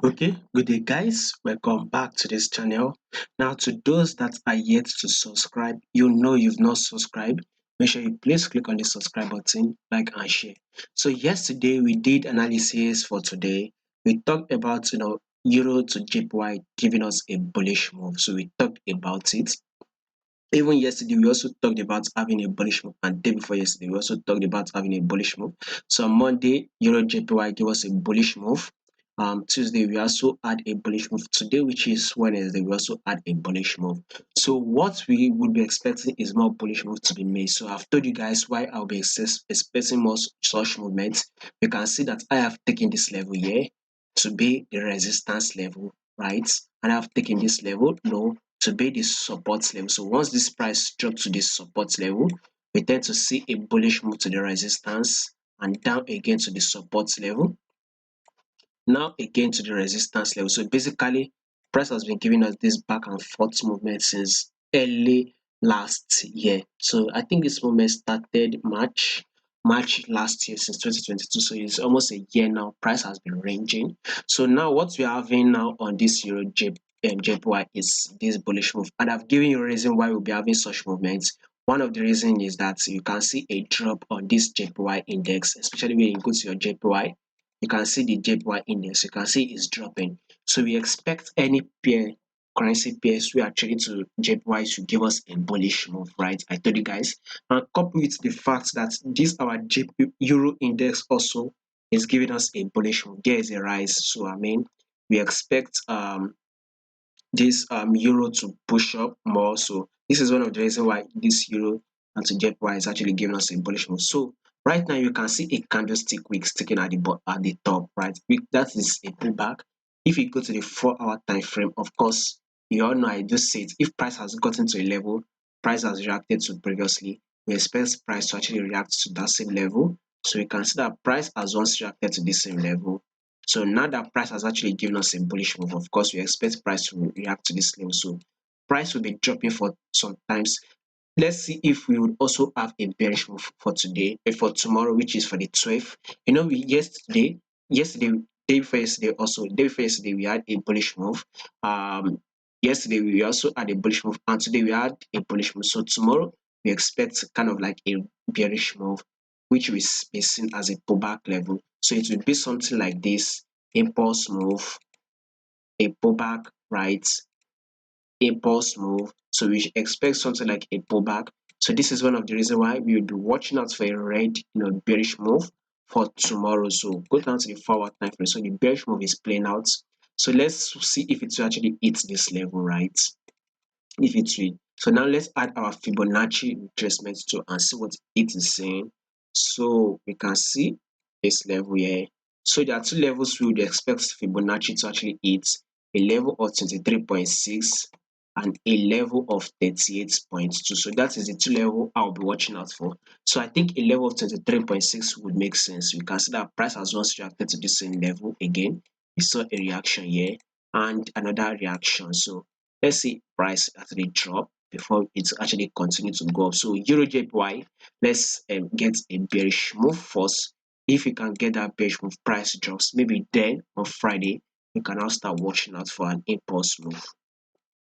Okay, good day guys. Welcome back to this channel. Now to those that are yet to subscribe, you know you've not subscribed. Make sure you please click on the subscribe button, like and share. So yesterday we did analysis for today. We talked about euro to JPY giving us a bullish move. So we talked about it. Even yesterday, we also talked about having a bullish move, and day before yesterday, we also talked about having a bullish move. So on Monday, Euro JPY gave us a bullish move. Tuesday, we also had a bullish move. Today, which is Wednesday, we also had a bullish move. So what we would be expecting is more bullish move to be made. So I've told you guys why I'll be expecting more such movements. You can see that I have taken this level here to be the resistance level, right? And I've taken this level low to be the support level. So once this price drops to this support level, we tend to see a bullish move to the resistance and down again to the support level. Now again to the resistance level. So basically, price has been giving us this back and forth movement since early last year. So I think this movement started March last year, since 2022. So it's almost a year now. Price has been ranging. So now what we are having now on this JPY is this bullish move, and I've given you a reason why we'll be having such movements. One of the reasons is that you can see a drop on this JPY index, especially when you go to your JPY. You can see the JPY index. You can see it's dropping. So we expect any currency pairs we are trading to JPY to give us a bullish move, right? I told you guys. And coupled with the fact that this our JP Euro index also is giving us a bullish move. There is a rise. So I mean, we expect this euro to push up more. So this is one of the reasons why this euro and to JPY is actually giving us a bullish move. So right now you can see a candlestick wick sticking at the top, right? That is a pullback. If you go to the 4 hour time frame, of course, you all know I just said if price has gotten to a level, price has reacted to previously, we expect price to actually react to that same level. So you can see that price has once reacted to this same level. So now that price has actually given us a bullish move, of course, we expect price to react to this level. So price will be dropping for some times. Let's see if we would also have a bearish move for today, for tomorrow, which is for the 12th. We yesterday, day before yesterday, also day before yesterday, we had a bullish move. Yesterday we also had a bullish move, and today we had a bullish move. So tomorrow we expect kind of like a bearish move, which will be seen as a pullback level. So it will be something like this: impulse move, a pullback, right? Impulse move. So we should expect something like a pullback. So this is one of the reasons why we will be watching out for a red, bearish move for tomorrow. So go down to the 4 hour time frame. So the bearish move is playing out. So let's see if it will actually hit this level, right? If it will. So now let's add our Fibonacci retracement to and see what it is saying. So we can see this level here. So there are two levels we would expect Fibonacci to actually hit: a level of 23.6 and a level of 38.2. So that is the two level I'll be watching out for. So I think a level of 23.6 would make sense. We can see that price has once reacted to this same level again. We saw a reaction here and another reaction. So let's see price actually drop before it actually continue to go up. So Euro JPY, let's get a bearish move first. If we can get that bearish move, price drops, maybe then on Friday we can now start watching out for an impulse move.